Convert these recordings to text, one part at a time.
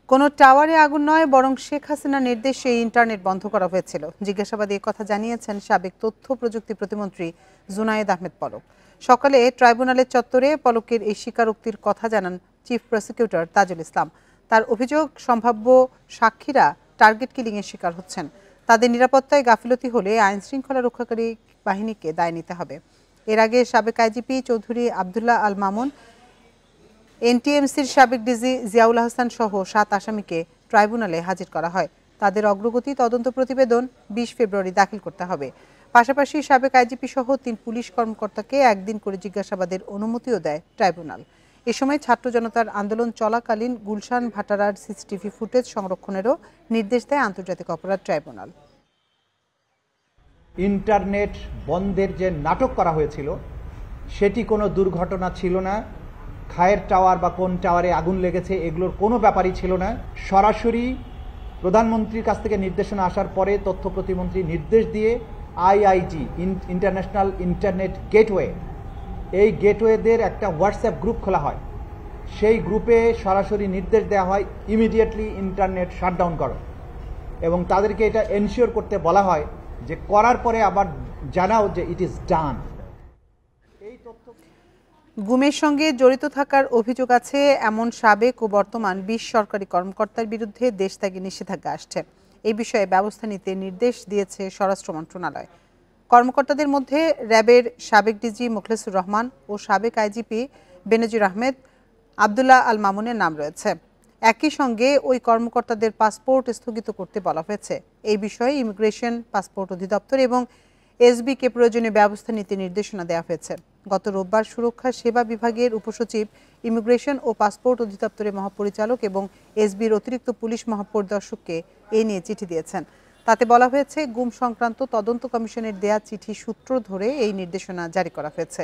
কোনো টাওয়ারে আগুন নয়, বরং শেখ হাসিনার নির্দেশে ইন্টারনেট বন্ধ করা হয়েছিল। জিজ্ঞাসাবাদে একথা জানিয়েছেন সাবেক তথ্য প্রযুক্তি প্রতিমন্ত্রী জুনায়েদ আহমেদ পলক। সকালে ট্রাইব্যুনালের চত্বরে পলকের এই স্বীকারোক্তির কথা জানান চিফ প্রসিকিউটর তাজুল ইসলাম। তার অভিযোগ, সম্ভাব্য সাক্ষীরা টার্গেট কিলিংয়ের শিকার হচ্ছেন। তাদের নিরাপত্তায় গাফিলতি হলে আইন শৃঙ্খলা রক্ষাকারী বাহিনীকে দায় নিতে হবে। এর আগে সাবেক আইজিপি চৌধুরী আবদুল্লাহ আল মামুন, এনটিএমসির সাবেক ডিজি জিয়াউল হাসান সহ 7 আসামিকে ট্রাইব্যুনালে হাজির করা হয়। তাদের অগ্রগতি তদন্ত প্রতিবেদন 20 ফেব্রুয়ারি দাখিল করতে হবে। পাশাপাশি সাবেক আইজিপি সহ 3 পুলিশ কর্মকর্তাকে একদিন করে জিজ্ঞাসাবাদের অনুমতিও দেয় ট্রাইব্যুনাল। এ সময় ছাত্র জনতার আন্দোলন চলাকালীন গুলশান ভাটারার সিসিটিভি ফুটেজ সংরক্ষণেরও নির্দেশ দেয় আন্তর্জাতিক অপরাধ ট্রাইব্যুনাল। ইন্টারনেট বন্ধের যে নাটক করা হয়েছিল সেটি কোনো দুর্ঘটনা ছিল না। খায়ের টাওয়ার বা কোন টাওয়ারে আগুন লেগেছে এগুলোর কোনো ব্যাপারই ছিল না। সরাসরি প্রধানমন্ত্রীর কাছ থেকে নির্দেশনা আসার পরে তথ্য প্রতিমন্ত্রী নির্দেশ দিয়ে আইআইজি ইন্টারন্যাশনাল ইন্টারনেট গেটওয়ে, এই গেটওয়েদের একটা হোয়াটসঅ্যাপ গ্রুপ খোলা হয়। সেই গ্রুপে সরাসরি নির্দেশ দেওয়া হয় ইমিডিয়েটলি ইন্টারনেট শাটডাউন করো, এবং তাদেরকে এটা এনশিওর করতে বলা হয় যে করার পরে আবার জানাও যে ইট ইজ ডান। এই তথ্য গুমের সঙ্গে জড়িত থাকার অভিযোগ আছে এমন সাবেক ও বর্তমান 20 সরকারি কর্মকর্তার বিরুদ্ধে দেশ ত্যাগে নিষেধাজ্ঞা আসছে। এই বিষয়ে ব্যবস্থা নিতে নির্দেশ দিয়েছে স্বরাষ্ট্র মন্ত্রণালয়। কর্মকর্তাদের মধ্যে র্যাবের সাবেক ডিজি মোখলেসুর রহমান ও সাবেক আইজিপি বেনজির আহমেদ, আবদুল্লাহ আল মামুনের নাম রয়েছে। একই সঙ্গে ওই কর্মকর্তাদের পাসপোর্ট স্থগিত করতে বলা হয়েছে। এই বিষয়ে ইমিগ্রেশন, পাসপোর্ট অধিদপ্তর এবং এসবিকে প্রয়োজনীয় ব্যবস্থা নিতে নির্দেশনা দেওয়া হয়েছে। গত রোববার সুরক্ষা সেবা বিভাগের উপসচিব, ইমিগ্রেশন ও পাসপোর্ট অধিদপ্তরের মহাপরিচালক এবং এসবির অতিরিক্ত পুলিশ মহাপরিদর্শককে এ নিয়ে চিঠি দিয়েছেন। তাতে বলা হয়েছে, গুম সংক্রান্ত তদন্ত কমিশনের দেয়া চিঠি সূত্র ধরে এই নির্দেশনা জারি করা হয়েছে।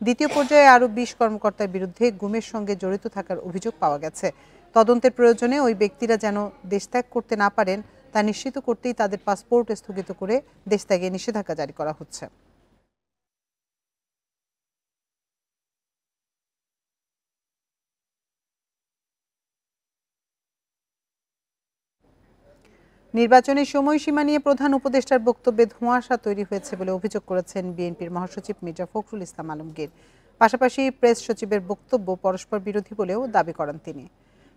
দ্বিতীয় পর্যায়ে আরও 20 কর্মকর্তার বিরুদ্ধে গুমের সঙ্গে জড়িত থাকার অভিযোগ পাওয়া গেছে। তদন্তের প্রয়োজনে ওই ব্যক্তিরা যেন দেশত্যাগ করতে না পারেন তা নিশ্চিত করতেই তাদের পাসপোর্ট স্থগিত করে দেশত্যাগে নিষেধাজ্ঞা জারি করা হচ্ছে। নির্বাচনের সময়সীমা নিয়ে প্রধান উপদেষ্টার বক্তব্যে ধোঁয়াশা তৈরি হয়েছে বলে অভিযোগ করেছেন বিএনপির মহাসচিব মির্জা ফখরুল ইসলাম আলমগীর। পাশাপাশি প্রেস সচিবের বক্তব্য পরস্পর বিরোধী বলেও দাবি করেন তিনি।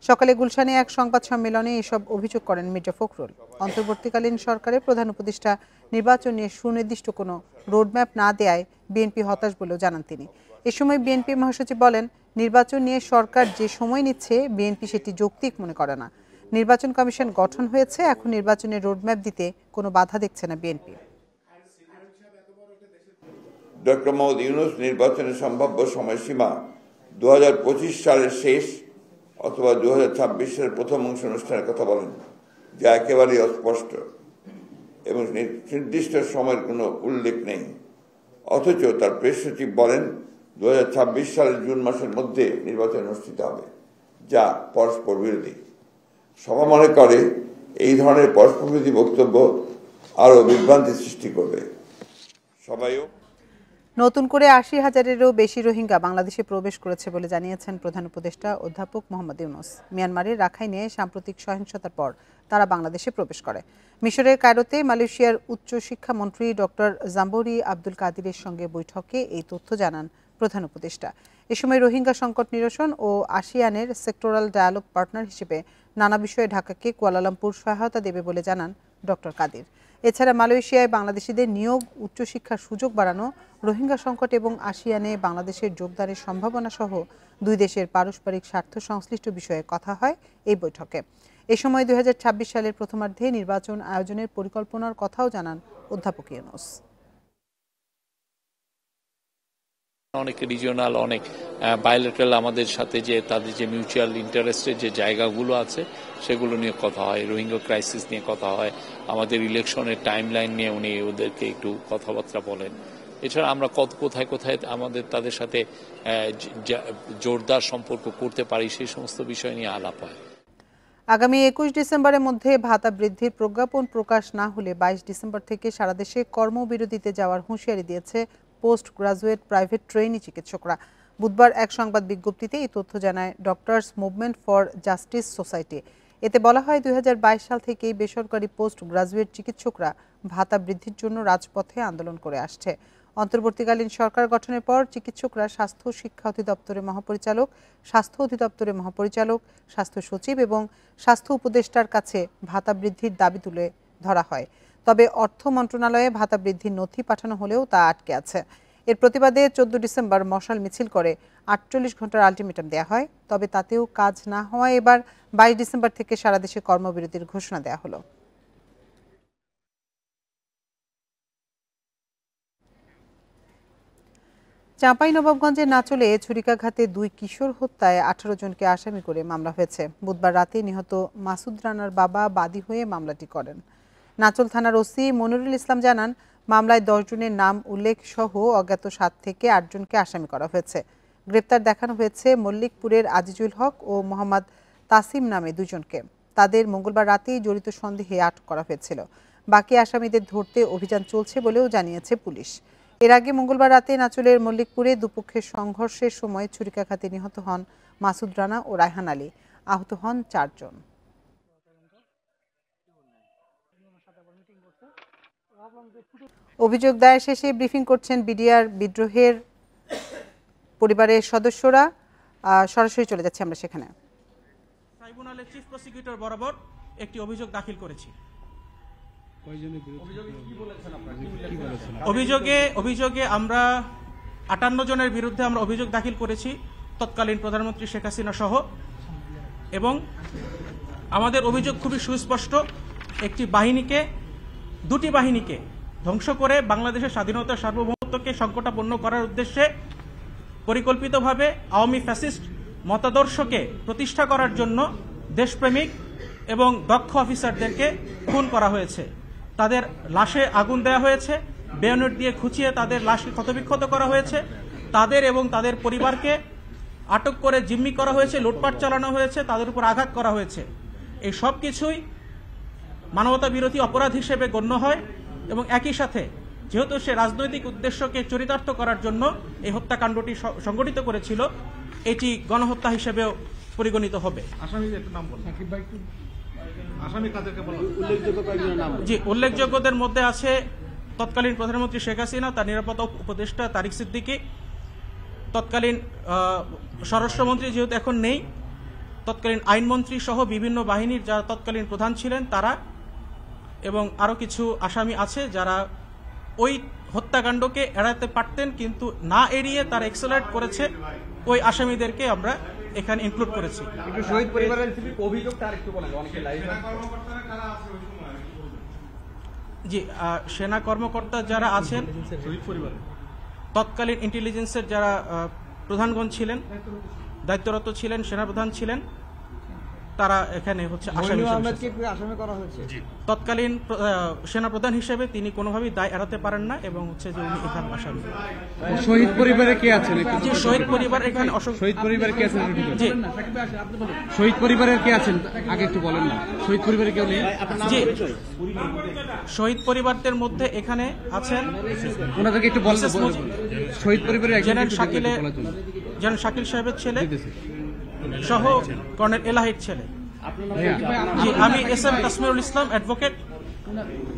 সকালে গুলশানে এক সংবাদ সম্মেলনে এসব অভিযোগ করেন মির্জা ফখরুল। অন্তর্বর্তীকালীন সরকারের প্রধান উপদেষ্টা নির্বাচন নিয়ে সুনির্দিষ্ট কোনো রোডম্যাপ না দেয়ায় বিএনপি হতাশ বলেও জানান তিনি। এ সময় বিএনপি মহাসচিব বলেন, নির্বাচন নিয়ে সরকার যে সময় নিচ্ছে বিএনপি সেটি যৌক্তিক মনে করে না। নির্বাচন কমিশন গঠন হয়েছে, এখন নির্বাচনের রোডম্যাপ দিতে কোনো বাধা দেখছে না বিএনপি। ডক্টর মোহাম্মদ ইউনূস নির্বাচনের সম্ভাব্য সময়সীমা 2025 সালের শেষ অথবা 2026 সালের প্রথম অংশ অনুষ্ঠানের কথা বলেন, যা একেবারেই অস্পষ্ট এবং নির্দিষ্ট সময়ের কোনো উল্লেখ নেই। অথচ তার প্রেস সচিব বলেন 2026 সালের জুন মাসের মধ্যে নির্বাচন অনুষ্ঠিত হবে, যা পরস্পর বিরোধী। সভা মনে করে এই ধরনের পরস্পর বিরোধী বক্তব্য আরও বিভ্রান্তি সৃষ্টি করবে। সবাইও নতুন করে 80,000-এরও বেশি রোহিঙ্গা বাংলাদেশে প্রবেশ করেছে বলে জানিয়েছেন প্রধান উপদেষ্টা অধ্যাপক মোহাম্মদ ইউনূস। মিয়ানমারের রাখাইনে সাম্প্রতিক সহিংসতার পর তারা বাংলাদেশে প্রবেশ করে। মিশরের কায়রোতে মালয়েশিয়ার উচ্চ শিক্ষামন্ত্রী ডক্টর জাম্বরি আব্দুল কাদিরের সঙ্গে বৈঠকে এই তথ্য জানান প্রধান উপদেষ্টা। এ সময় রোহিঙ্গা সংকট নিরসন ও আসিয়ানের সেক্টরাল ডায়ালগ পার্টনার হিসেবে নানা বিষয়ে ঢাকাকে কুয়ালালামপুর সহায়তা দেবে বলে জানান ডক্টর কাদির। এছাড়া মালয়েশিয়ায় বাংলাদেশিদের নিয়োগ, উচ্চশিক্ষার সুযোগ বাড়ানো, রোহিঙ্গা সংকট এবং আসিয়ানে বাংলাদেশের যোগদানের সম্ভাবনা সহ দুই দেশের পারস্পরিক স্বার্থ সংশ্লিষ্ট বিষয়ে কথা হয় এই বৈঠকে। এ সময় 2026 সালের প্রথমার্ধে নির্বাচন আয়োজনের পরিকল্পনার কথাও জানান অধ্যাপক ইউনূস। অনেক রিজিওনাল, অনেক বায়োলেটারাল আমাদের সাথে যে তাদের যে মিউচুয়াল ইন্টারেস্টের যে জায়গাগুলো আছে সেগুলো নিয়ে কথা হয়, রোহিঙ্গা ক্রাইসিস নিয়ে কথা হয়, আমাদের ইলেকশনের টাইমলাইন নিয়ে উনি ওদেরকে একটু কথাবার্তা বলেন। এছাড়া আমরা কোথায় কোথায় আমাদের তাদের সাথে জোরদার সম্পর্ক করতে পারি সেই সমস্ত বিষয় নিয়ে আলাপ হয়। আগামী 21 ডিসেম্বরের মধ্যে ভাতা বৃদ্ধির প্রজ্ঞাপন প্রকাশ না হলে 22 ডিসেম্বর থেকে সারা দেশে কর্মবিরতিতে যাওয়ার হুঁশিয়ারি দিয়েছে পোস্ট গ্রাজুয়েট প্রাইভেট ট্রেনি চিকিৎসকরা। বুধবার এক সংবাদ বিজ্ঞপ্তিতে এই তথ্য জানায় doctors movement for justice society. এতে বলা হয় 2022 সাল থেকেই বেসরকারি পোস্ট গ্রাজুয়েট চিকিৎসকরা ভাতা বৃদ্ধির জন্য রাজপথে আন্দোলন করে আসছে। অন্তর্বর্তীকালীন সরকার গঠনের পর চিকিৎসকরা স্বাস্থ্য শিক্ষা অধিদপ্তরের মহাপরিচালক, স্বাস্থ্য অধিদপ্তরের মহাপরিচালক, স্বাস্থ্য সচিব এবং স্বাস্থ্য উপদেষ্টার কাছে ভাতা বৃদ্ধির দাবি তুলে ধরা হয়। তবে অর্থ মন্ত্রণালয়ে ভাতা বৃদ্ধির নথি পাঠানো হলেও তা আটকে আছে। এর প্রতিবাদে 14 ডিসেম্বর মশাল মিছিল করে 48 ঘন্টার আলটিমেটাম দেওয়া হয়। তবে তাতেও কাজ না হওয়ায় এবার 22 ডিসেম্বর থেকে সারা দেশে কর্মবিরতির ঘোষণা দেওয়া হলো। চাঁপাইনবাবগঞ্জের নাচলে ছুরিকাঘাতে 2 কিশোর হত্যায় 18 জনকে আসামি করে মামলা হয়েছে। বুধবার রাতে নিহত মাসুদ রানার বাবা বাদী হয়ে মামলাটি করেন। নাচল থানার ওসি মনিরুল ইসলাম জানান, মামলায় 10 জনের নাম উল্লেখ সহ অজ্ঞাত 7 থেকে 8 জনকে আসামি করা হয়েছে। গ্রেপ্তার দেখানো হয়েছে মল্লিকপুরের আজিজুল হক ও মোহাম্মদ তাসিম নামে 2 জনকে। তাদের মঙ্গলবার রাতেই জড়িত সন্দেহে আটক করা হয়েছিল। বাকি আসামিদের ধরতে অভিযান চলছে বলেও জানিয়েছে পুলিশ। এর আগে মঙ্গলবার রাতে নাচলের মল্লিকপুরে দুপক্ষের সংঘর্ষের সময় ছুরিকাঘাতে নিহত হন মাসুদ রানা ও রায়হান আলী। আহত হন 4 জন। অভিযোগ দায়ের শেষে ব্রিফিং করছেন বিডিআর বিদ্রোহের পরিবারের সদস্যরা। সরাসরি চলে যাচ্ছে আমরা সেখানে। ট্রাইব্যুনালের চিফ প্রসিকিউটর বরাবর একটি অভিযোগ দাখিল করেছি। অভিযোগে আমরা 58 জনের বিরুদ্ধে আমরা অভিযোগ দাখিল করেছি, তৎকালীন প্রধানমন্ত্রী শেখ হাসিনা সহ। এবং আমাদের অভিযোগ খুবই সুস্পষ্ট, দুটি বাহিনীকে ধ্বংস করে বাংলাদেশের স্বাধীনতা সার্বভৌমত্বকে সংকটাপন্ন করার উদ্দেশ্যে পরিকল্পিতভাবে আওয়ামী ফ্যাসিস্ট মতাদর্শকে প্রতিষ্ঠা করার জন্য দেশপ্রেমিক এবং দক্ষ অফিসারদেরকে খুন করা হয়েছে। তাদের লাশে আগুন দেওয়া হয়েছে, বেয়নেট দিয়ে খুঁচিয়ে তাদের লাশকে ক্ষতবিক্ষত করা হয়েছে, তাদের এবং তাদের পরিবারকে আটক করে জিম্মি করা হয়েছে, লুটপাট চালানো হয়েছে, তাদের উপর আঘাত করা হয়েছে। এই সব কিছুই মানবতা বিরোধী অপরাধ হিসেবে গণ্য হয় এবং একই সাথে যেহেতু সে রাজনৈতিক উদ্দেশ্যকে চরিতার্থ করার জন্য এই হত্যাকাণ্ডটি সংগঠিত করেছিল, এটি গণহত্যা হিসেবেও পরিগণিত হবে। জি, উল্লেখযোগ্যদের মধ্যে আছে তৎকালীন প্রধানমন্ত্রী শেখ হাসিনা, তার নিরাপত্তা উপদেষ্টা তারিক সিদ্দিকী, তৎকালীন স্বরাষ্ট্রমন্ত্রী যেহেতু এখন নেই, তৎকালীন আইনমন্ত্রী সহ বিভিন্ন বাহিনীর যারা তৎকালীন প্রধান ছিলেন তারা, এবং আরও কিছু আসামি আছে যারা ওই হত্যাকাণ্ডকে এড়াতে পারতেন কিন্তু না এড়িয়ে তারা এক্সেলারেট করেছে। ওই আসামিদেরকে আমরা এখানে ইনক্লুড করেছি। শহীদ পরিবারের অভিযোগটা আরেকটু বলেন। জি, সেনা কর্মকর্তা যারা আছেন, তৎকালীন ইন্টেলিজেন্সের যারা প্রধানগণ ছিলেন, দায়িত্বরত ছিলেন, সেনাপ্রধান ছিলেন, তারা এখানে হচ্ছে আসামি করা হয়েছে। তৎকালীন সেনাপ্রধান হিসেবে তিনি কোনোভাবেই দায় এড়াতে পারেন না এবং হচ্ছে যে উনি এখানে আসামি। শহীদ পরিবারে কে আছেন? জি, শহীদ পরিবার এখানে শহীদ পরিবারে কে আছেন? জি, শহীদ পরিবারের কে আছেন আগে একটু বলেন না। শহীদ পরিবারে কেউ নেই? জি, শহীদ পরিবারদের মধ্যে এখানে আছেন, ওনাদেরকে একটু বলেন। শহীদ পরিবারের জেনারেল শাকিল সাহেবের ছেলে সহ কর্নেল এলাহির ছেলে। জি, আমি এসএম তাসমিরুল ইসলাম অ্যাডভোকেট,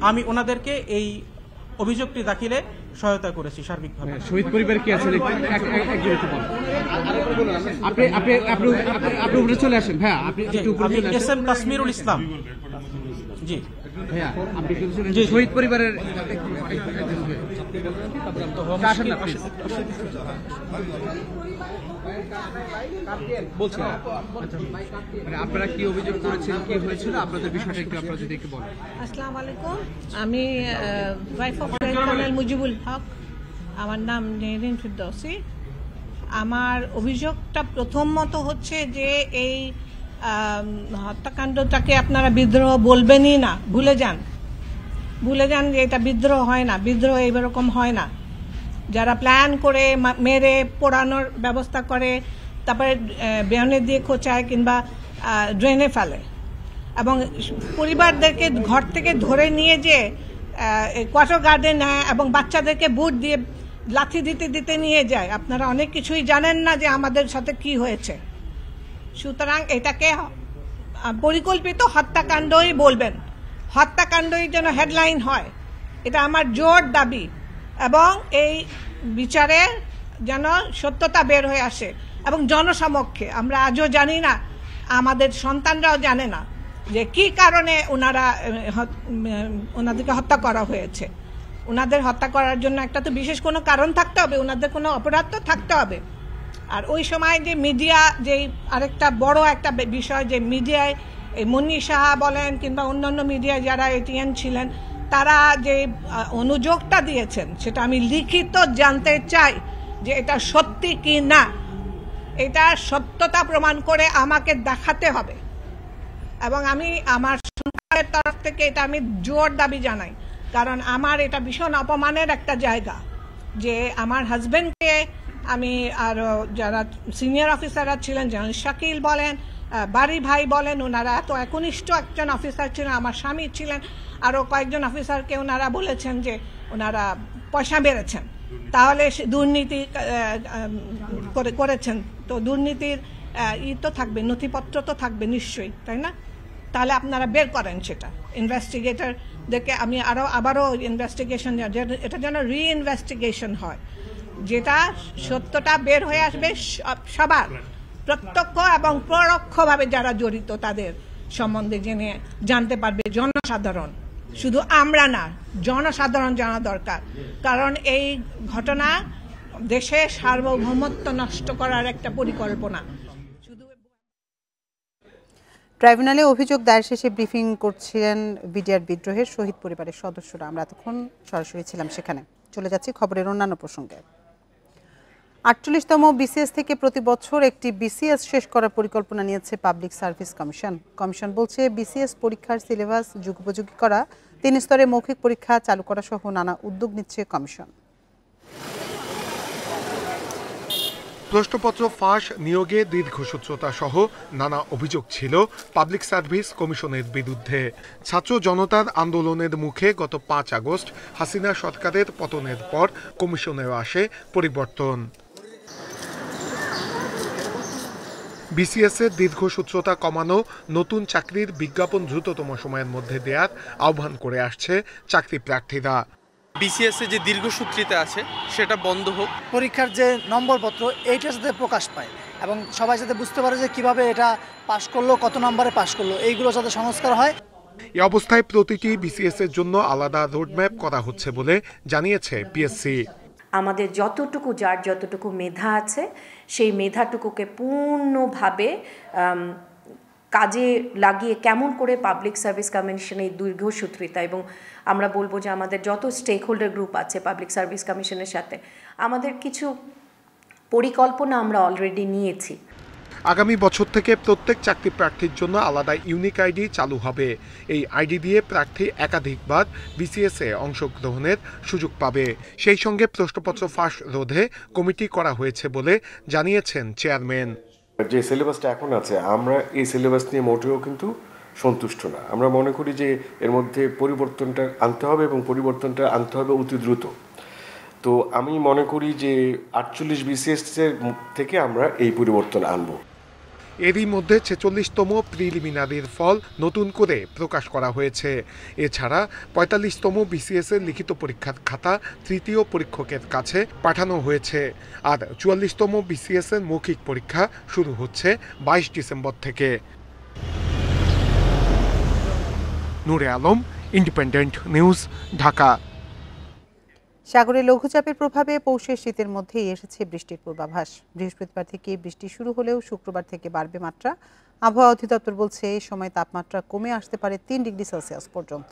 আমি ওনাদেরকে এই অভিযোগটি দাখিলে সহায়তা করেছি সার্বিকভাবে। শহীদ পরিবার কি আছেন? আপনি উপরে চলে আসেন ভাইয়া। আপনি এসএম তাসমিরুল ইসলাম। জি ভাইয়া, আপনি শহীদ পরিবারের আপনারা কি অভিযোগ করেছেন, কি হয়েছিল আপনাদের বিষয়টা একটু আপনারা যদি একটু বলেন। আসসালামু আলাইকুম, আমি wife of colonel Mujibul Haque, আমার নাম নেহরিন ফিরদৌসী। আমার অভিযোগটা প্রথমত হচ্ছে যে এই হত্যাকাণ্ডটাকে আপনারা বিদ্রোহ বলবেনই না, ভুলে যান যে এটা বিদ্রোহ হয় না, বিদ্রোহ এইরকম হয় না। যারা প্ল্যান করে মেরে পোড়ানোর ব্যবস্থা করে, তারপরে বেয়নেট দিয়ে খোঁচায় কিংবা ড্রেনে ফেলে এবং পরিবারদেরকে ঘর থেকে ধরে নিয়ে যে কোয়ার্টার গার্ডে নেয় এবং বাচ্চাদেরকে বুট দিয়ে লাথি দিতে নিয়ে যায়। আপনারা অনেক কিছুই জানেন না যে আমাদের সাথে কি হয়েছে। সুতরাং এটাকে পরিকল্পিত হত্যাকাণ্ডই বলবেন, হত্যাকাণ্ডই যেন হেডলাইন হয়, এটা আমার জোর দাবি। এবং এই বিচারের যেন সত্যতা বের হয়ে আসে এবং জনসমক্ষে। আমরা আজও জানি না, আমাদের সন্তানরাও জানে না যে কি কারণে ওনাদেরকে হত্যা করা হয়েছে। ওনাদের হত্যা করার জন্য একটা তো বিশেষ কোনো কারণ থাকতে হবে, ওনাদের কোনো অপরাধ তো থাকতে হবে। আর ওই সময় যে মিডিয়া, যে আরেকটা বড় একটা বিষয়, যে মিডিয়ায় এই মুন্নি সাহা বলেন কিংবা অন্যান্য মিডিয়ায় যারা এটিএন ছিলেন, তারা যে অনুযোগটা দিয়েছেন সেটা আমি লিখিত জানতে চাই যে এটা সত্যি কি না। এটা সত্যতা প্রমাণ করে আমাকে দেখাতে হবে। এবং আমি আমার সরকারের তরফ থেকে এটা আমি জোর দাবি জানাই, কারণ আমার এটা ভীষণ অপমানের একটা জায়গা যে আমার হাজবেন্ডকে আমি, আর যারা সিনিয়র অফিসাররা ছিলেন, জেনারেল শাকিল বলেন, বাড়ি ভাই বলেন, ওনারা এত একনিষ্ঠ একজন অফিসার ছিলেন, আমার স্বামী ছিলেন, আরও কয়েকজন অফিসারকে ওনারা বলেছেন যে ওনারা পয়সা বেড়েছেন, তাহলে দুর্নীতি করেছেন। তো দুর্নীতির তো থাকবে, নথিপত্র তো থাকবে নিশ্চয়ই, তাই না? তাহলে আপনারা বের করেন সেটা। ইনভেস্টিগেটরদেরকে আমি আবারও ইনভেস্টিগেশন, এটা যেন রিইনভেস্টিগেশন হয়, যেটা সত্যটা বের হয়ে আসবে সবার, প্রত্যক্ষ এবং পরোক্ষভাবে যারা জড়িত তাদের সম্বন্ধে জানতে পারবে জনসাধারণ, শুধু আমরা না, জনসাধারণ জানা দরকার। কারণ এই ঘটনা দেশের সার্বভৌমত্ব নষ্ট করার একটা পরিকল্পনা। ট্রাইব্যুনালে অভিযোগ দায়ের শেষে ব্রিফিং করছিলেন বিডিআর বিদ্রোহের শহীদ পরিবারের সদস্যরা। আমরা এতক্ষণ সরাসরি ছিলাম সেখানে। চলে যাচ্ছি খবরের অন্যান্য প্রসঙ্গে। ৪৮তম বিসিএস থেকে প্রতি বছর একটি বিসিএস শেষ করার পরিকল্পনা নিয়েছে পাবলিক সার্ভিস কমিশন। কমিশন বলছে, বিসিএস পরীক্ষার সিলেবাস যুগোপযোগী করা, ৩ স্তরে মৌখিক পরীক্ষা চালু করা সহ নানা উদ্যোগ নিচ্ছে কমিশন। প্রশ্নপত্র ফাঁস, নিয়োগে দীর্ঘসূত্রতা সহ নানা অভিযোগ ছিল পাবলিক সার্ভিস কমিশনের বিরুদ্ধে। ছাত্র জনতার আন্দোলনের মুখে গত ৫ আগস্ট হাসিনা সরকারের পতনের পর কমিশনেও আসে পরিবর্তন। বিসিএস-এর দীর্ঘসূত্রতা কমানো, নতুন চাকরির বিজ্ঞাপন দ্রুততম সময়ের মধ্যে দেওয়ার আহ্বান করে আসছে চাকরি প্রার্থীরা। বিসিএস এ যে দীর্ঘসূত্রিতা আছে সেটা বন্ধ হোক, পরীক্ষার যে নম্বরপত্র এইটা যাতে প্রকাশ পায় এবং সবাই যাতে বুঝতে পারে যে কিভাবে এটা পাশ করলো, কত নম্বরে পাশ করলো, এইগুলো যাতে সংস্কার হয়। এই অবস্থায় প্রতিটি বিসিএস-এর জন্য আলাদা রোডম্যাপ করা হচ্ছে বলে জানিয়েছে পিএসসি। আমাদের যার যতটুকু মেধা আছে সেই মেধাটুকুকে পূর্ণভাবে কাজে লাগিয়ে কেমন করে পাবলিক সার্ভিস কমিশনের দীর্ঘসূত্রিতা, এবং আমরা বলবো যে আমাদের যত স্টেক হোল্ডার গ্রুপ আছে পাবলিক সার্ভিস কমিশনের সাথে, আমাদের কিছু পরিকল্পনা আমরা অলরেডি নিয়েছি। আগামী বছর থেকে প্রত্যেক চাকরি প্রার্থীর জন্য আলাদা ইউনিক আইডি চালু হবে। এই আইডি দিয়ে প্রার্থী একাধিকবার বিসিএস-এ অংশগ্রহণের সুযোগ পাবে। সেই সঙ্গে প্রশ্নপত্র ফাঁস রোধে কমিটি করা হয়েছে বলে জানিয়েছেন চেয়ারম্যান। যে সিলেবাসটা এখন আছে, আমরা এই সিলেবাস নিয়ে মোটেও কিন্তু সন্তুষ্ট না। আমরা মনে করি যে এর মধ্যে পরিবর্তনটা আনতে হবে এবং পরিবর্তনটা আনতে হবে অতি দ্রুত। তো আমি মনে করি যে 48 বিসিএস-এর থেকে আমরা এই পরিবর্তন আনব। এরই মধ্যে 46তম প্রিলিমিনারির ফল নতুন করে প্রকাশ করা হয়েছে। এছাড়া 45তম বিসিএস-এর লিখিত পরীক্ষার খাতা তৃতীয় পরীক্ষকের কাছে পাঠানো হয়েছে। আর 44তম বিসিএস-এর মৌখিক পরীক্ষা শুরু হচ্ছে 22 ডিসেম্বর থেকে। নূরে আলম, ইন্ডিপেন্ডেন্ট নিউজ, ঢাকা। সাগরে লঘুচাপের প্রভাবে পৌষের শীতের মধ্যেই এসেছে বৃষ্টির পূর্বাভাস। বৃহস্পতিবার থেকে বৃষ্টি শুরু হলেও শুক্রবার থেকে বাড়বে মাত্রা। আবহাওয়া অধিদপ্তর বলছে এই সময় তাপমাত্রা কমে আসতে পারে 3 ডিগ্রি সেলসিয়াস পর্যন্ত।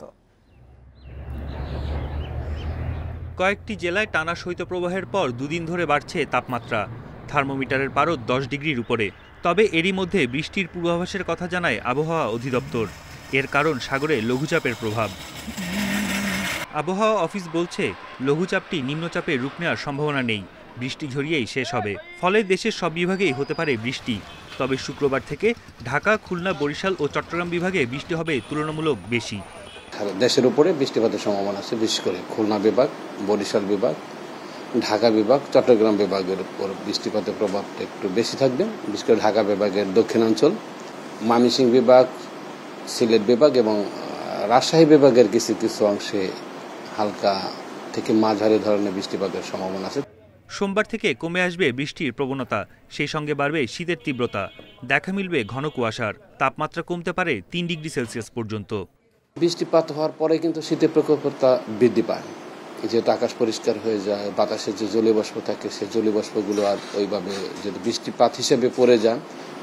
কয়েকটি জেলায় টানা শৈত্যপ্রবাহের পর দুদিন ধরে বাড়ছে তাপমাত্রা। থার্মোমিটারের পারদ 10 ডিগ্রির উপরে। তবে এরই মধ্যে বৃষ্টির পূর্বাভাসের কথা জানায় আবহাওয়া অধিদপ্তর। এর কারণ সাগরে লঘুচাপের প্রভাব। আবহাওয়া অফিস বলছে, লঘুচাপটি নিম্নচাপে রূপ নেওয়ার সম্ভাবনা নেই। বৃষ্টি ঝরিয়েই শেষ হবে। ফলে দেশের সব বিভাগেই হতে পারে বৃষ্টি। তবে শুক্রবার থেকে ঢাকা, খুলনা, বরিশাল ও চট্টগ্রাম বিভাগে বৃষ্টি হবে তুলনামূলক বেশি। দেশের উপরে বৃষ্টিপাতের সম্ভাবনা আছে, বিশেষ করে খুলনা বিভাগ, বরিশাল বিভাগ, ঢাকা বিভাগ, চট্টগ্রাম বিভাগের উপর বৃষ্টিপাতের প্রভাবটা একটু বেশি থাকবে। বিশেষ করে ঢাকা বিভাগের দক্ষিণাঞ্চল, ময়মনসিংহ বিভাগ, সিলেট বিভাগ এবং রাজশাহী বিভাগের কিছু কিছু অংশে হালকা থেকে মাঝারি ধরনের বৃষ্টিপাতের সম্ভাবনা আছে। সোমবার থেকে কমে আসবে বৃষ্টির প্রবণতা, সেই সঙ্গে বাড়বে শীতের তীব্রতা, দেখা মিলবে ঘন কুয়াশার, তাপমাত্রা কমতে পারে 3 ডিগ্রি সেলসিয়াস পর্যন্ত। বৃষ্টিপাত হওয়ার পরে কিন্তু শীতের প্রকোপটা বৃদ্ধি পায়, যেহেতু আকাশ পরিষ্কার হয়ে যায়, বাতাসে যে জলীয়বাষ্প থাকে সেই জলীয়বাষ্পগুলো আর ওইভাবে যদি বৃষ্টিপাত হিসেবে পড়ে যান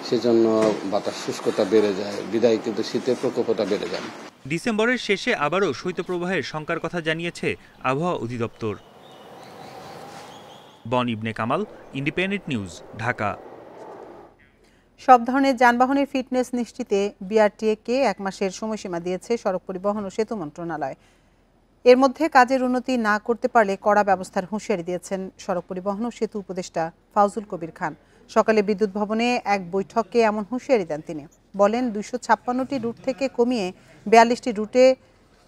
সেজন্য বাতাস শুষ্কতা বেড়ে যায়, বিদায় কিন্তু শীতের প্রকোপটা বেড়ে যায়। ডিসেম্বরের শেষে আবারও শৈত্যপ্রবাহের শঙ্কার কথা জানিয়েছে আবহাওয়া অধিদপ্তর। বন ইবনে কামাল, ইন্ডিপেন্ডেন্ট নিউজ, ঢাকা। সব ধরনের যানবাহনের ফিটনেস নিশ্চিতে বিআরটিএ-কে 1 মাসের সময়সীমা দিয়েছে সড়ক পরিবহন ও সেতু মন্ত্রণালয়। এর মধ্যে কাজের উন্নতি না করতে পারলে কড়া ব্যবস্থার হুঁশিয়ারি দিয়েছেন সড়ক পরিবহন ও সেতু উপদেষ্টা ফাউজুল কবির খান। সকালে বিদ্যুৎ ভবনে এক বৈঠকে এমন হুঁশিয়ারি দেন তিনি। বলেন 256টি রুট থেকে কমিয়ে 42টি রুটে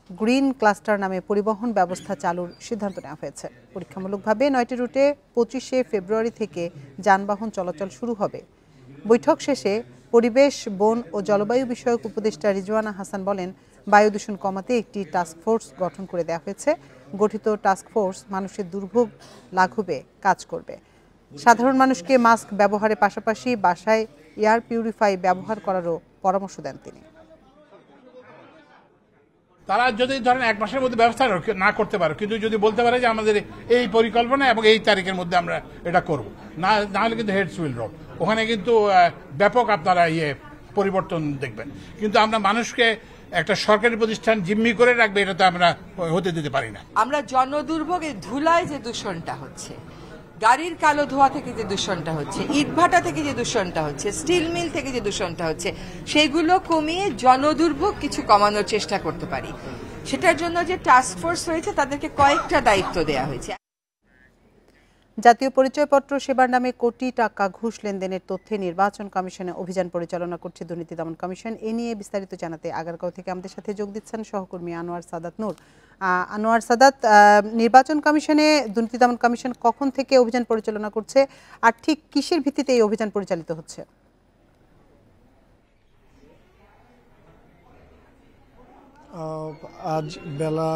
গ্রিন ক্লাস্টার নামে পরিবহন ব্যবস্থা চালুর সিদ্ধান্ত নেওয়া হয়েছে। পরীক্ষামূলকভাবে 9টি রুটে 25শে ফেব্রুয়ারি থেকে যানবাহন চলাচল শুরু হবে। বৈঠক শেষে পরিবেশ, বন ও জলবায়ু বিষয়ক উপদেষ্টা রিজওয়ানা হাসান বলেন, বায়ু দূষণ কমাতে একটি টাস্কফোর্স গঠন করে দেওয়া হয়েছে। গঠিত টাস্কফোর্স মানুষের দুর্ভোগ লাঘবে কাজ করবে। সাধারণ মানুষকে মাস্ক ব্যবহারের পাশাপাশি বাসায় এয়ার পিউরিফাই ব্যবহার করারও পরামর্শ দেন তিনি। তারা যদি ধরেন 1 মাসের মধ্যে ব্যবস্থা না করতে পারে, কিন্তু যদি বলতে পারে যে আমাদের এই পরিকল্পনা এবং এই তারিখের মধ্যে আমরা এটা করব, না হলে কিন্তু হেডস উইল রোড, ওখানে কিন্তু ব্যাপক আপনারা পরিবর্তন দেখবেন। কিন্তু আমরা মানুষকে একটা সরকারি প্রতিষ্ঠান জিম্মি করে রাখবে, এটা তো আমরা হতে দিতে পারি না। আমরা জনদুর্ভোগের ধুলায় যে দূষণটা হচ্ছে, গাড়ির কালো ধোঁয়া থেকে যে দূষণটা হচ্ছে, ইটভাটা থেকে যে দূষণটা হচ্ছে, স্টিল মিল থেকে যে দূষণটা হচ্ছে, সেগুলো কমিয়ে জনদুর্ভোগ কিছু কমানোর চেষ্টা করতে পারি। সেটার জন্য যে টাস্ক ফোর্স হয়েছে তাদেরকে কয়েকটা দায়িত্ব দেওয়া হয়েছে। জাতীয় পরিচয়পত্র সেবার নামে কোটি টাকা ঘুষ লেনদেনের তথ্যে নির্বাচন কমিশনে অভিযান পরিচালনা করছে দুর্নীতি দমন কমিশন। এ নিয়ে বিস্তারিত জানাতে আগারগাঁও থেকে আমাদের সাথে যোগ দিচ্ছেন সহকর্মী আনোয়ার সাদাত নূর। আনোয়ার সাদাত, নির্বাচন কমিশনে দুর্নীতি দমন কমিশন কখন থেকে অভিযান পরিচালনা করছে আর ঠিক কিসের ভিত্তিতে এই অভিযান পরিচালিত হচ্ছে? আজ বেলা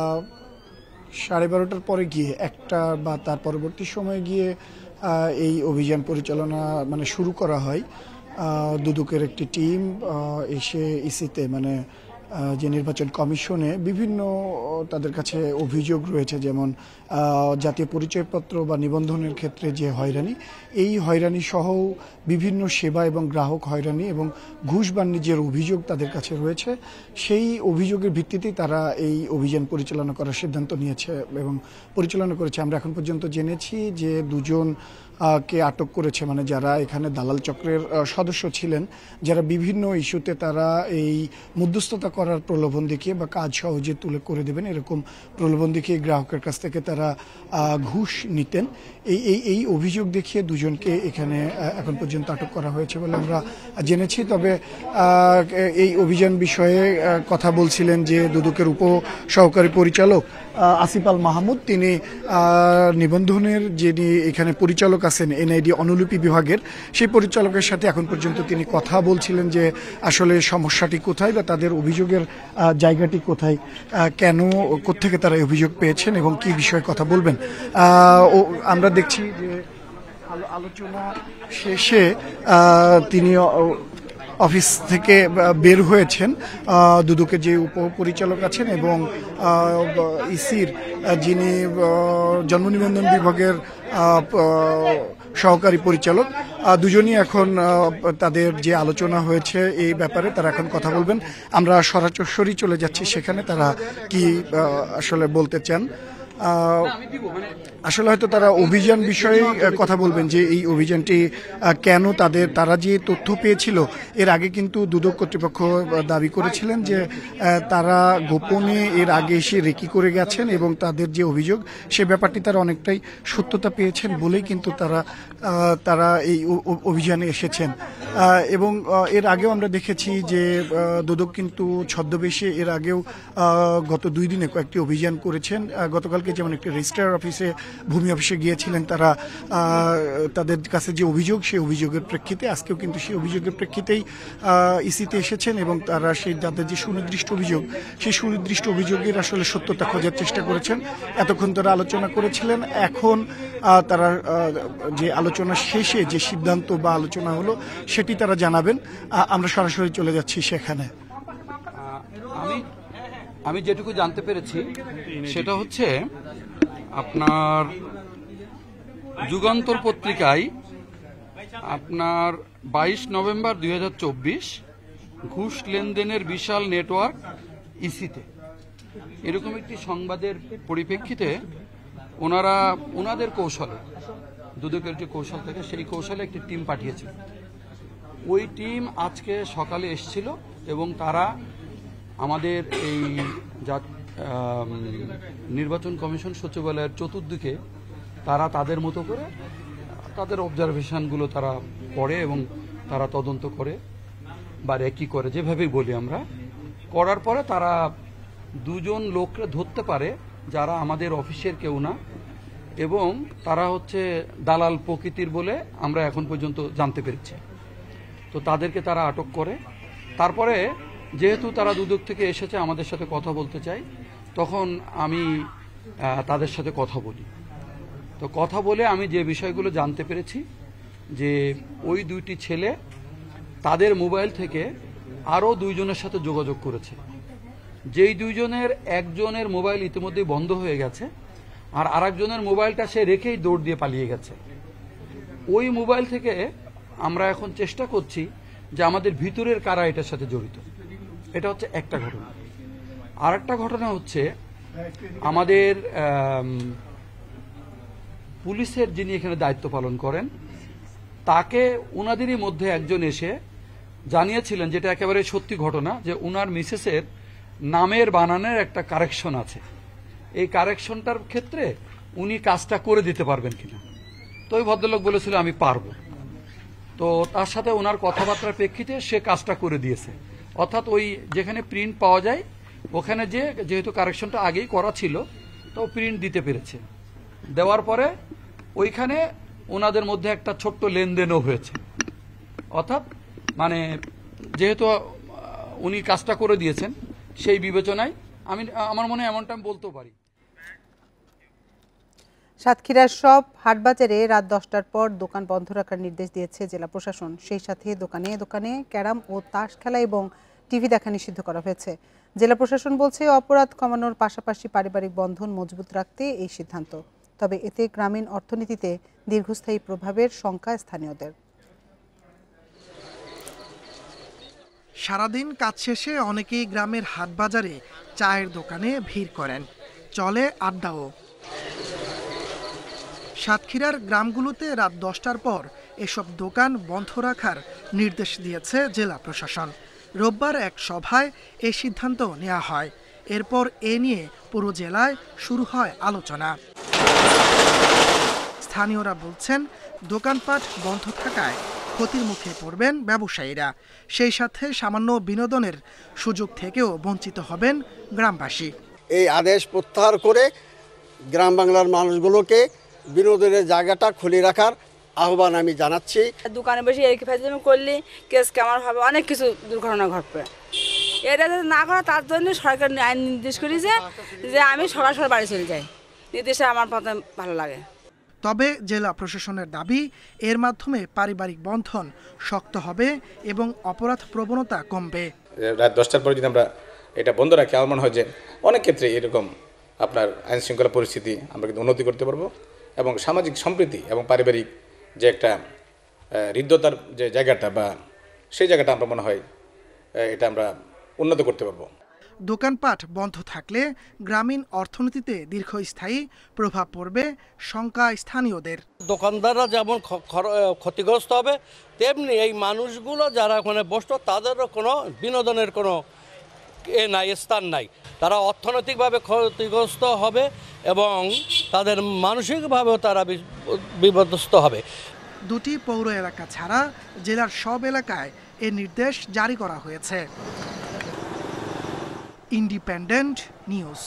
12:30টার পরে গিয়ে 1টা বা তার পরবর্তী সময়ে গিয়ে এই অভিযান পরিচালনা শুরু করা হয়। দুদকের একটি টিম এসে ইসিতে যে নির্বাচন কমিশনে বিভিন্ন তাদের কাছে অভিযোগ রয়েছে, যেমন জাতীয় পরিচয়পত্র বা নিবন্ধনের ক্ষেত্রে যে হয়রানি, এই হয়রানি সহ বিভিন্ন সেবা এবং গ্রাহক হয়রানি এবং ঘুষ বাণিজ্যের অভিযোগ তাদের কাছে রয়েছে। সেই অভিযোগের ভিত্তিতেই তারা এই অভিযান পরিচালনা করার সিদ্ধান্ত নিয়েছে এবং পরিচালনা করেছে। আমরা এখন পর্যন্ত জেনেছি যে 2 জন কে আটক করেছে, যারা এখানে দালাল চক্রের সদস্য ছিলেন, যারা বিভিন্ন ইস্যুতে তারা এই মধ্যস্থতা করার প্রলোভন দেখিয়ে বা কাজ সহজে তুলে করে দেবেন এরকম প্রলোভন দেখিয়ে গ্রাহকের কাছ থেকে তারা ঘুষ নিতেন। এই অভিযোগ দেখিয়ে 2 জনকে এখানে এখন পর্যন্ত আটক করা হয়েছে বলে আমরা জেনেছি। তবে এই অভিযান বিষয়ে কথা বলছিলেন যে দুদকের উপ সহকারী পরিচালক আসিফ আল মাহমুদ, তিনি নিবন্ধনের যিনি এখানে পরিচালক আছেন এনআইডি অনুলিপি বিভাগের, সেই পরিচালকের সাথে এখন পর্যন্ত তিনি কথা বলছিলেন যে আসলে সমস্যাটি কোথায় বা তাদের অভিযোগের জায়গাটি কোথায়, কেন, কোত্থেকে তারা অভিযোগ পেয়েছেন এবং কি বিষয়ে কথা বলবেন। আমরা দেখছি যে আলোচনা শেষে তিনি অফিস থেকে বের হয়েছেন, দুদকের যে উপপরিচালক আছেন এবং ইসির যিনি জন্ম নিবন্ধন বিভাগের সহকারী পরিচালক, 2 জনই এখন তাদের যে আলোচনা হয়েছে এই ব্যাপারে তারা এখন কথা বলবেন। আমরা সরাসরি চলে যাচ্ছি সেখানে, তারা কি আসলে বলতে চান। আসলে হয়তো তারা অভিযান বিষয়ে কথা বলবেন যে এই অভিযানটি কেন তারা যে তথ্য পেয়েছিল এর আগে কিন্তু দুদক কর্তৃপক্ষ দাবি করেছিলেন যে তারা গোপনে এর আগে এসে রেকি করে গেছেন এবং তাদের যে অভিযোগ সে ব্যাপারটি তারা অনেকটাই সত্যতা পেয়েছেন বলেই কিন্তু তারা এই অভিযানে এসেছেন। এবং এর আগেও আমরা দেখেছি যে দুদক কিন্তু ছদ্মবেশে এর আগেও গত 2 দিনে কয়েকটি অভিযান করেছেন। গতকালকে যেমন একটি রেজিস্ট্রার অফিসে, ভূমি অফিসে গিয়েছিলেন তারা, তাদের কাছে যে অভিযোগ সেই অভিযোগের প্রেক্ষিতে আজকেও কিন্তু সেই অভিযোগের প্রেক্ষিতেই ইসিতে এসেছেন এবং তারা তাদের যে সুনির্দিষ্ট অভিযোগ সেই সুনির্দিষ্ট অভিযোগের আসলে সত্যতা খোঁজার চেষ্টা করেছেন। এতক্ষণ তারা আলোচনা করেছিলেন, এখন তারা যে আলোচনা শেষে যে সিদ্ধান্ত বা আলোচনা হলো সেটি তারা জানাবেন। আমরা সরাসরি চলে যাচ্ছি সেখানে। আমি যেটুকু জানতে পেরেছি সেটা হচ্ছে আপনার যুগান্তর পত্রিকায় আপনার 22 নভেম্বর 2024 ঘুষ লেনদেনের বিশাল নেটওয়ার্ক ইসিতে, এরকম একটি সংবাদের পরিপ্রেক্ষিতে ওনাদের কৌশলে, দুদকের যে কৌশল থেকে সেই কৌশলে একটি টিম পাঠিয়েছিল। ওই টিম আজকে সকালে এসেছিল এবং তারা আমাদের এই নির্বাচন কমিশন সচিবালয়ের চতুর্দিকে তারা তাদের মতো করে তাদের অবজারভেশনগুলো তারা করে এবং তারা তদন্ত করে বা রেকি করে, যেভাবেই বলি আমরা, করার পরে তারা 2 জন লোককে ধরতে পারে যারা আমাদের অফিসের কেউ না এবং তারা হচ্ছে দালাল প্রকৃতির বলে আমরা এখন পর্যন্ত জানতে পেরেছি। তো তাদেরকে তারা আটক করে। তারপরে যেহেতু তারা দুদক থেকে এসেছে আমাদের সাথে কথা বলতে চাই, তখন আমি তাদের সাথে কথা বলি। তো কথা বলে আমি যে বিষয়গুলো জানতে পেরেছি যে ওই 2টি ছেলে তাদের মোবাইল থেকে আরও 2 জনের সাথে যোগাযোগ করেছে, যেই 2 জনের একজনের মোবাইল ইতিমধ্যেই বন্ধ হয়ে গেছে আর আরেকজনের মোবাইলটা সে রেখেই দৌড় দিয়ে পালিয়ে গেছে। ওই মোবাইল থেকে আমরা এখন চেষ্টা করছি যে আমাদের ভিতরের কারা এটার সাথে জড়িত। এটা হচ্ছে একটা ঘটনা। আর একটা ঘটনা হচ্ছে আমাদের পুলিশের যিনি এখানে দায়িত্ব পালন করেন তাকে ওনাদেরই মধ্যে একজন এসে জানিয়েছিলেন, যেটা একেবারে সত্যি ঘটনা, যে ওনার মিসেসের নামের বানানের একটা কারেকশন আছে, এই কারেকশনটার ক্ষেত্রে উনি কাজটা করে দিতে পারবেন কিনা। তো ওই ভদ্রলোক বলেছিল আমি পারবো। তো তার সাথে ওনার কথাবার্তার প্রেক্ষিতে সে কাজটা করে দিয়েছে। অর্থাৎ ওই যেখানে প্রিন্ট পাওয়া যায় ওখানে যেহেতু কারেকশনটা আগেই করা ছিল তো প্রিন্ট দিতে পেরেছে। দেওয়ার পরে ওইখানে ওনাদের মধ্যে একটা ছোট্ট লেনদেনও হয়েছে। অর্থাৎ মানে যেহেতু উনি কাজটা করে দিয়েছেন সেই বিবেচনায় আমার মনে হয় এমনটা আমি বলতেও পারি। সাতক্ষীরার সব হাটবাজারে রাত 10টার পর দোকান বন্ধ রাখার নির্দেশ দিয়েছে জেলা প্রশাসন। সেই সাথে দোকানে দোকানে ক্যারাম ও তাস খেলা এবং টিভি দেখা নিষিদ্ধ করা হয়েছে। জেলা প্রশাসন বলছে অপরাধ কমানোর পাশাপাশি পারিবারিক বন্ধন মজবুত রাখতে এই সিদ্ধান্ত। তবে এতে গ্রামীণ অর্থনীতিতে দীর্ঘস্থায়ী প্রভাবের শঙ্কা স্থানীয়দের। সারাদিন কাজ শেষে অনেকেই গ্রামের হাটবাজারে চায়ের দোকানে ভিড় করেন, চলে আড্ডাও। সাতক্ষীরার গ্রামগুলোতে রাত 10টার পর এসব দোকান বন্ধ রাখার নির্দেশ দিয়েছে জেলা প্রশাসন। রোববার এক সভায় এই সিদ্ধান্ত নেওয়া হয়। এরপর এ নিয়ে পুরো জেলায় শুরু হয় আলোচনা। স্থানীয়রা বলছেন দোকানপাট বন্ধ থাকায় ক্ষতির মুখে পড়বেন ব্যবসায়ীরা, সেই সাথে সামান্য বিনোদনের সুযোগ থেকেও বঞ্চিত হবেন গ্রামবাসী। এই আদেশ প্রত্যাহার করে গ্রাম বাংলার মানুষগুলোকে বিনোদনের জায়গাটা খুলে রাখার আহ্বান আমি জানাচ্ছি। দোকানে বসে এই ফেজলামি করলে কেস কেমন হবে, অনেক কিছু দুর্ঘটনা ঘটবে। এটা যদি না করা তার জন্য সরকার আইন নির্দেশ করেছে যে আমি সকাল সকাল বাড়ি চলে যাই। নির্দেশে আমার পথে ভালো লাগে। তবে জেলা প্রশাসনের দাবি এর মাধ্যমে পারিবারিক বন্ধন শক্ত হবে এবং অপরাধ প্রবণতা কমবে। রাত 10টার পরে যদি আমরা এটা বন্ধ রাখি, আমার মনে হয় যে অনেক ক্ষেত্রে এরকম আপনার আইন শৃঙ্খলা পরিস্থিতি আমরা কিন্তু উন্নতি করতে পারবো এবং সামাজিক সম্প্রীতি এবং পারিবারিক যে একটা হৃদ্যতার যে জায়গাটা বা সেই জায়গাটা আমরা মনে হয় এটা আমরা উন্নত করতে পারবো। দোকানপাট বন্ধ থাকলে গ্রামীণ অর্থনীতিতে দীর্ঘস্থায়ী প্রভাব পড়বে শঙ্কা স্থানীয়দের। দোকানদাররা যেমন ক্ষতিগ্রস্ত হবে, তেমনি এই মানুষগুলো যারা ওখানে বসতো তাদেরও কোনো বিনোদনের কোনো নাই, স্থান নাই। তারা অর্থনৈতিকভাবে ক্ষতিগ্রস্ত হবে এবং তাদের মানসিকভাবেও তারা বিপর্যস্ত হবে। দুটি পৌর এলাকা ছাড়া জেলার সব এলাকায় এ নির্দেশ জারি করা হয়েছে। Independent news.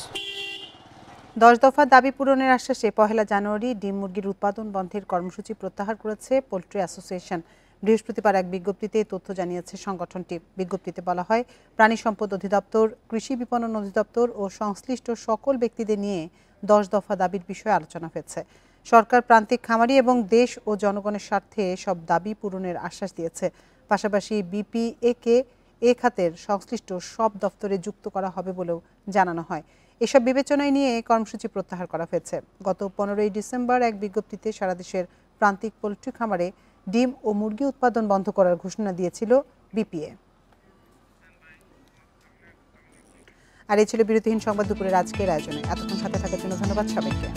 10 দফা দাবি পূরণের আশ্বাসে 1 জানুয়ারি ডিম মুরগির উৎপাদন বন্ধের কর্মসূচি প্রত্যাহার করেছে পোল্ট্রি অ্যাসোসিয়েশন। বৃহস্পতিবার এক বিজ্ঞপ্তিতে তথ্য জানিয়েছে সংগঠনটি। বিজ্ঞপ্তিতে বলা হয়, প্রাণী সম্পদ অধিদপ্তর, কৃষি বিপণন অধিদপ্তর ও সংশ্লিষ্ট সকল ব্যক্তিদের নিয়ে 10 দফা দাবির বিষয়ে আলোচনা হয়েছে। সরকার প্রান্তিক খামারি এবং দেশ ও জনগণের স্বার্থে সব দাবি পূরণের আশ্বাস দিয়েছে। পাশাপাশি বিপিএ-কে এ খাতের সংশ্লিষ্ট সব দফতরে যুক্ত করা হবে বলেও জানানো হয়। এসব বিবেচনায় নিয়ে কর্মসূচি প্রত্যাহার করা হয়েছে। গত 15 ডিসেম্বর এক বিজ্ঞপ্তিতে সারা দেশের প্রান্তিক পোল্ট্রি খামারে ডিম ও মুরগি উৎপাদন বন্ধ করার ঘোষণা দিয়েছিল বিপিএ। আর এই ছিল বিরতিহীন সংবাদ দুপুরের আজকের আয়োজনে। এতক্ষণ সাথে থাকার জন্য ধন্যবাদ সবাইকে।